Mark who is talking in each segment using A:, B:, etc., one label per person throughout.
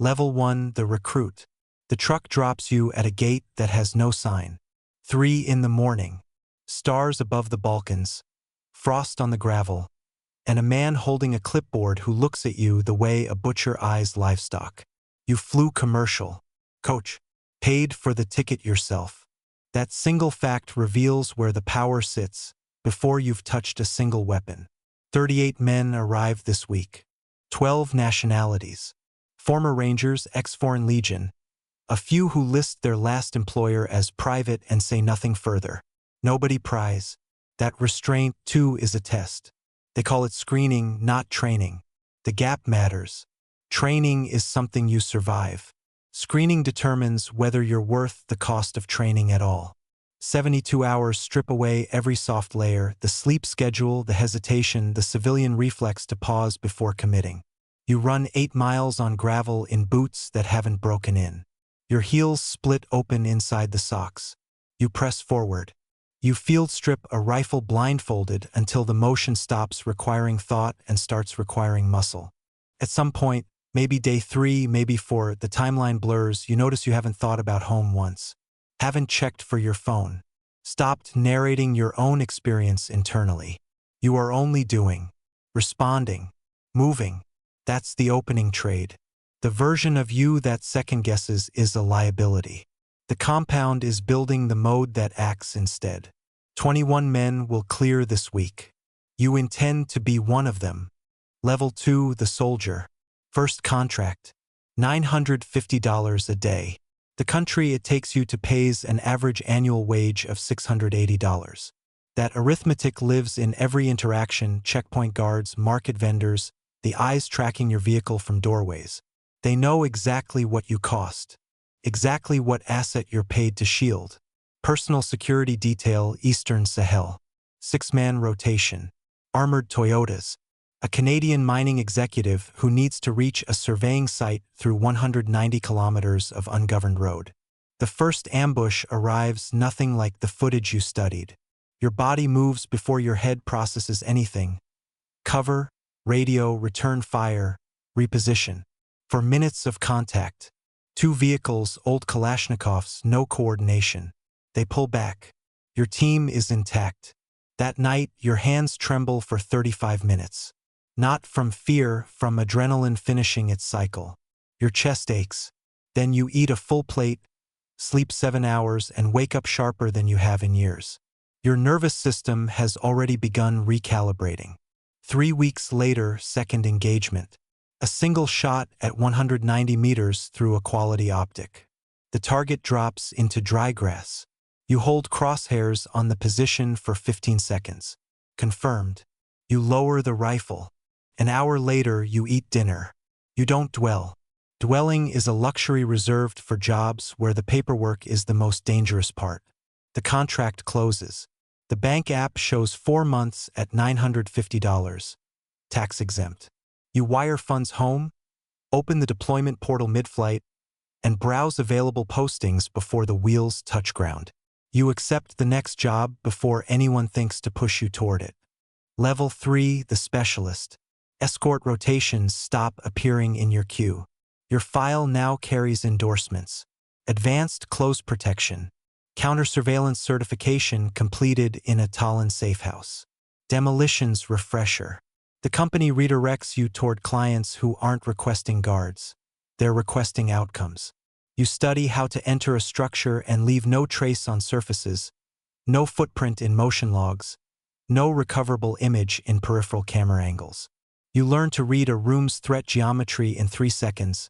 A: Level 1, the recruit. The truck drops you at a gate that has no sign. 3 in the morning. Stars above the Balkans, frost on the gravel, and a man holding a clipboard who looks at you the way a butcher eyes livestock. You flew commercial. Coach. Paid for the ticket yourself. That single fact reveals where the power sits before you've touched a single weapon. 38 men arrived this week. 12 nationalities. Former Rangers, ex-Foreign Legion. A few who list their last employer as private and say nothing further. Nobody pries. That restraint, too, is a test. They call it screening, not training. The gap matters. Training is something you survive. Screening determines whether you're worth the cost of training at all. 72 hours strip away every soft layer, the sleep schedule, the hesitation, the civilian reflex to pause before committing. You run 8 miles on gravel in boots that haven't broken in. Your heels split open inside the socks. You press forward. You field strip a rifle blindfolded until the motion stops requiring thought and starts requiring muscle. At some point, maybe day 3, maybe 4, the timeline blurs, you notice you haven't thought about home once. Haven't checked for your phone. Stopped narrating your own experience internally. You are only doing. Responding. Moving. That's the opening trade. The version of you that second guesses is a liability. The compound is building the mode that acts instead. 21 men will clear this week. You intend to be one of them. Level 2, the soldier. First contract. $950 a day. The country it takes you to pays an average annual wage of $680. That arithmetic lives in every interaction, checkpoint guards, market vendors, the eyes tracking your vehicle from doorways. They know exactly what you cost. Exactly what asset you're paid to shield. Personal security detail, Eastern Sahel. 6-man rotation. Armored Toyotas. A Canadian mining executive who needs to reach a surveying site through 190 kilometers of ungoverned road. The first ambush arrives nothing like the footage you studied. Your body moves before your head processes anything. Cover, radio, return fire, reposition. For minutes of contact. 2 vehicles, old Kalashnikovs, no coordination. They pull back. Your team is intact. That night, your hands tremble for 35 minutes. Not from fear, from adrenaline finishing its cycle. Your chest aches. Then you eat a full plate, sleep 7 hours, and wake up sharper than you have in years. Your nervous system has already begun recalibrating. 3 weeks later, second engagement. A single shot at 190 meters through a quality optic. The target drops into dry grass. You hold crosshairs on the position for 15 seconds. Confirmed. You lower the rifle. An hour later, you eat dinner. You don't dwell. Dwelling is a luxury reserved for jobs where the paperwork is the most dangerous part. The contract closes. The bank app shows 4 months at $950. Tax exempt. You wire funds home, open the deployment portal mid-flight, and browse available postings before the wheels touch ground. You accept the next job before anyone thinks to push you toward it. Level 3, the specialist. Escort rotations stop appearing in your queue. Your file now carries endorsements. Advanced close protection. Counter-surveillance certification completed in a Tallinn safe house. Demolitions refresher. The company redirects you toward clients who aren't requesting guards. They're requesting outcomes. You study how to enter a structure and leave no trace on surfaces, no footprint in motion logs, no recoverable image in peripheral camera angles. You learn to read a room's threat geometry in 3 seconds.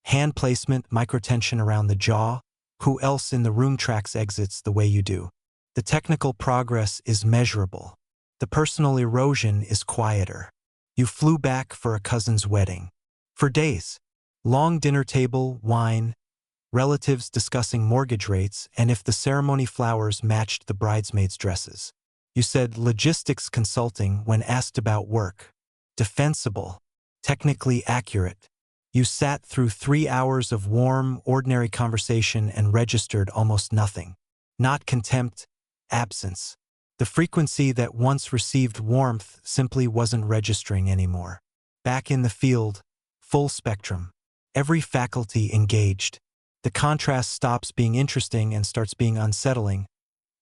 A: Hand placement, microtension around the jaw. Who else in the room tracks exits the way you do? The technical progress is measurable. The personal erosion is quieter. You flew back for a cousin's wedding. For days. Long dinner table, wine, relatives discussing mortgage rates and if the ceremony flowers matched the bridesmaids' dresses. You said logistics consulting when asked about work. Defensible. Technically accurate. You sat through 3 hours of warm, ordinary conversation and registered almost nothing. Not contempt, absence. The frequency that once received warmth simply wasn't registering anymore. Back in the field, full spectrum. every faculty engaged. The contrast stops being interesting and starts being unsettling,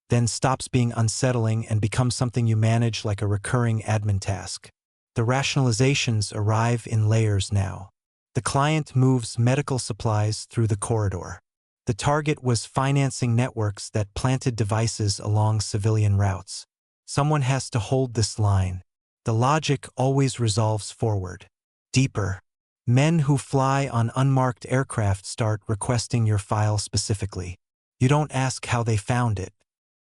A: then stops being unsettling and becomes something you manage like a recurring admin task. The rationalizations arrive in layers now. The client moves medical supplies through the corridor. The target was financing networks that planted devices along civilian routes. Someone has to hold this line. The logic always resolves forward. Deeper. Men who fly on unmarked aircraft start requesting your file specifically. You don't ask how they found it.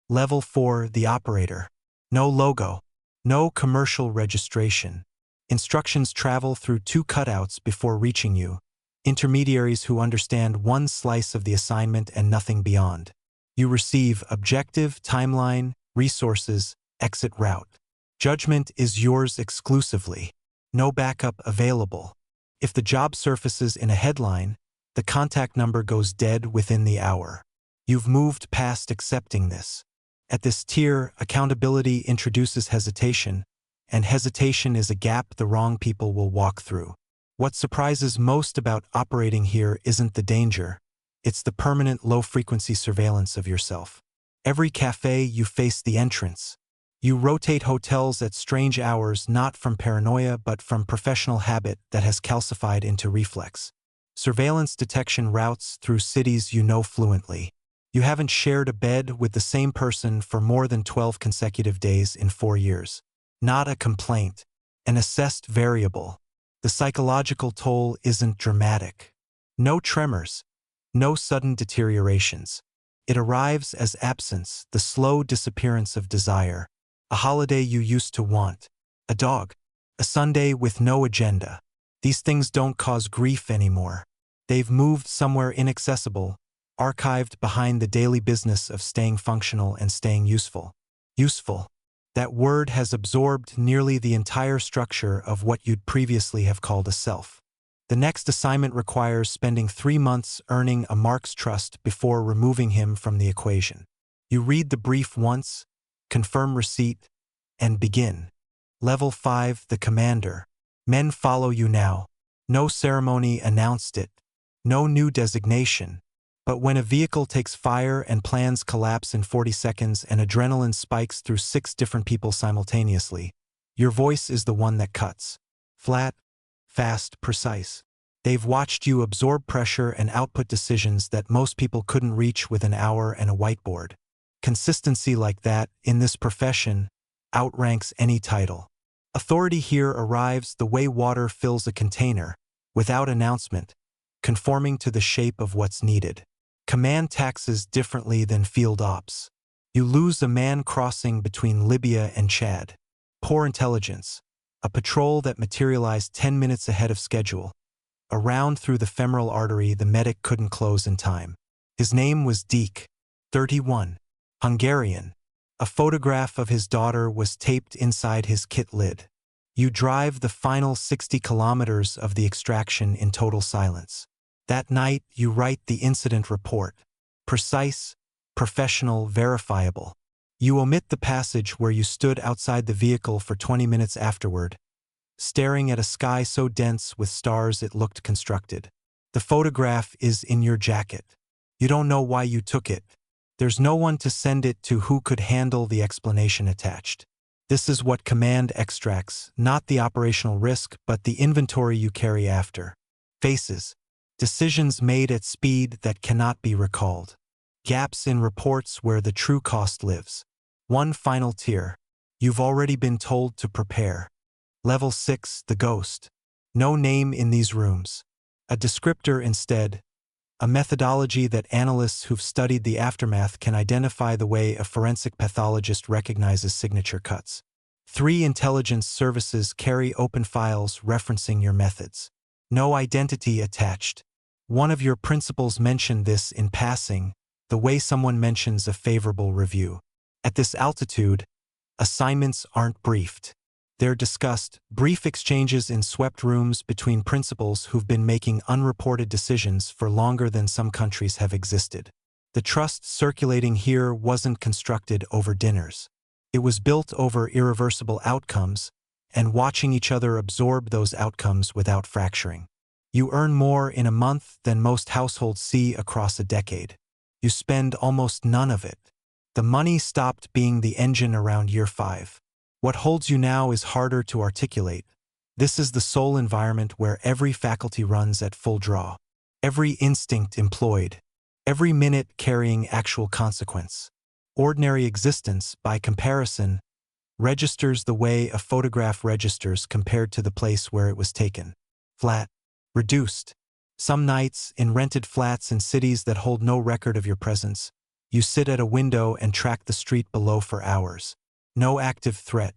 A: Level 4, the operator. No logo. No commercial registration. Instructions travel through 2 cutouts before reaching you. Intermediaries who understand one slice of the assignment and nothing beyond. You receive objective, timeline, resources, exit route. Judgment is yours exclusively. No backup available. If the job surfaces in a headline, the contact number goes dead within the hour. You've moved past accepting this. At this tier, accountability introduces hesitation, and hesitation is a gap the wrong people will walk through. What surprises most about operating here isn't the danger, it's the permanent low-frequency surveillance of yourself. Every cafe you face the entrance. You rotate hotels at strange hours not from paranoia but from professional habit that has calcified into reflex. Surveillance detection routes through cities you know fluently. You haven't shared a bed with the same person for more than 12 consecutive days in 4 years. Not a complaint, an assessed variable. The psychological toll isn't dramatic. No tremors, no sudden deteriorations. It arrives as absence, the slow disappearance of desire. A holiday you used to want. A dog. A Sunday with no agenda. These things don't cause grief anymore. They've moved somewhere inaccessible, archived behind the daily business of staying functional and staying useful. Useful. That word has absorbed nearly the entire structure of what you'd previously have called a self. The next assignment requires spending 3 months earning a Mark's trust before removing him from the equation. You read the brief once, confirm receipt, and begin. Level 5, the commander. Men follow you now. No ceremony announced it. No new designation. But when a vehicle takes fire and plans collapse in 40 seconds and adrenaline spikes through 6 different people simultaneously, your voice is the one that cuts. Flat, fast, precise. They've watched you absorb pressure and output decisions that most people couldn't reach with an hour and a whiteboard. Consistency like that, in this profession, outranks any title. Authority here arrives the way water fills a container, without announcement, conforming to the shape of what's needed. Command taxes differently than field ops. You lose a man crossing between Libya and Chad. Poor intelligence. A patrol that materialized 10 minutes ahead of schedule. A round through the femoral artery the medic couldn't close in time. His name was Deke, 31. Hungarian. A photograph of his daughter was taped inside his kit lid. You drive the final 60 kilometers of the extraction in total silence. That night, you write the incident report. Precise, professional, verifiable. You omit the passage where you stood outside the vehicle for 20 minutes afterward, staring at a sky so dense with stars it looked constructed. The photograph is in your jacket. You don't know why you took it. There's no one to send it to who could handle the explanation attached. This is what command extracts, not the operational risk, but the inventory you carry after. Faces. Decisions made at speed that cannot be recalled. Gaps in reports where the true cost lives. One final tier. You've already been told to prepare. Level 6, the ghost. No name in these rooms. A descriptor instead. A methodology that analysts who've studied the aftermath can identify the way a forensic pathologist recognizes signature cuts. 3 intelligence services carry open files referencing your methods. No identity attached. One of your principals mentioned this in passing, the way someone mentions a favorable review. At this altitude, assignments aren't briefed. They're discussed, brief exchanges in swept rooms between principals who've been making unreported decisions for longer than some countries have existed. The trust circulating here wasn't constructed over dinners. It was built over irreversible outcomes and watching each other absorb those outcomes without fracturing. You earn more in a month than most households see across a decade. You spend almost none of it. The money stopped being the engine around year 5. What holds you now is harder to articulate. This is the sole environment where every faculty runs at full draw. Every instinct employed. Every minute carrying actual consequence. Ordinary existence, by comparison, registers the way a photograph registers compared to the place where it was taken. Flat. Reduced. Some nights, in rented flats in cities that hold no record of your presence, you sit at a window and track the street below for hours. No active threat.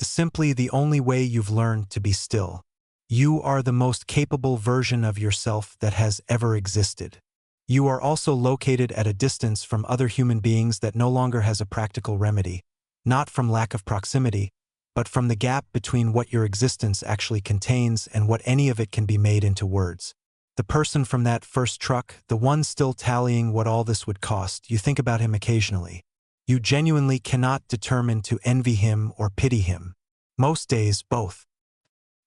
A: Simply the only way you've learned to be still. You are the most capable version of yourself that has ever existed. You are also located at a distance from other human beings that no longer has a practical remedy, not from lack of proximity, but from the gap between what your existence actually contains and what any of it can be made into words. The person from that first truck, the one still tallying what all this would cost, you think about him occasionally. You genuinely cannot determine to envy him or pity him. Most days, both.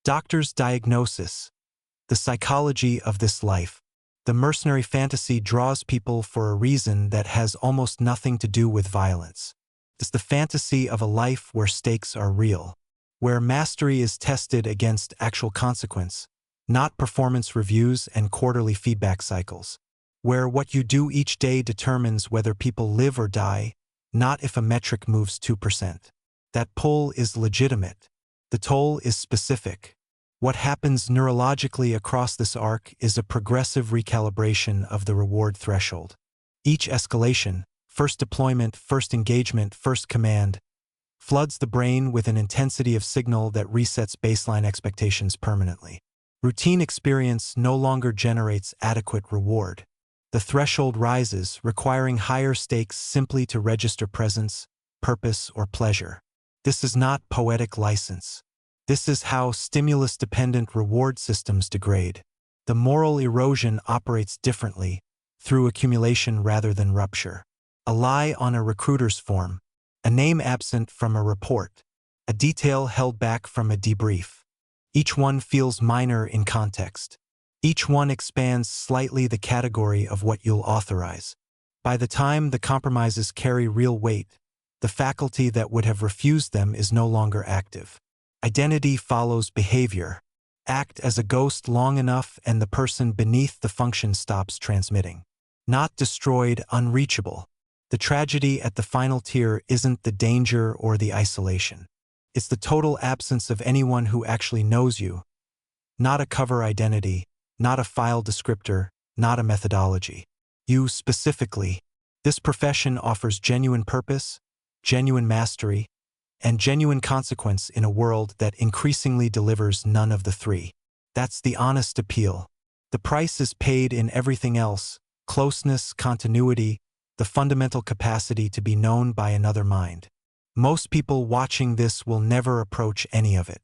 A: Doctor's diagnosis. The psychology of this life. The mercenary fantasy draws people for a reason that has almost nothing to do with violence. It's the fantasy of a life where stakes are real, where mastery is tested against actual consequence, not performance reviews and quarterly feedback cycles, where what you do each day determines whether people live or die, not if a metric moves 2%. That pull is legitimate. The toll is specific. What happens neurologically across this arc is a progressive recalibration of the reward threshold. Each escalation, first deployment, first engagement, first command, floods the brain with an intensity of signal that resets baseline expectations permanently. Routine experience no longer generates adequate reward. The threshold rises, requiring higher stakes simply to register presence, purpose, or pleasure. This is not poetic license. This is how stimulus-dependent reward systems degrade. The moral erosion operates differently, through accumulation rather than rupture. A lie on a recruiter's form, a name absent from a report, a detail held back from a debrief. Each one feels minor in context. Each one expands slightly the category of what you'll authorize. By the time the compromises carry real weight, the faculty that would have refused them is no longer active. Identity follows behavior. Act as a ghost long enough and the person beneath the function stops transmitting. Not destroyed, unreachable. The tragedy at the final tier isn't the danger or the isolation. It's the total absence of anyone who actually knows you. Not a cover identity, not a file descriptor, not a methodology. You specifically. This profession offers genuine purpose, genuine mastery, and genuine consequence in a world that increasingly delivers none of the three. That's the honest appeal. The price is paid in everything else: closeness, continuity, the fundamental capacity to be known by another mind. Most people watching this will never approach any of it.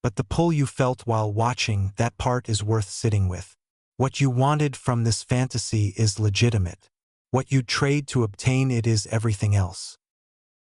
A: But the pull you felt while watching, that part is worth sitting with. What you wanted from this fantasy is legitimate. What you'd trade to obtain it is everything else.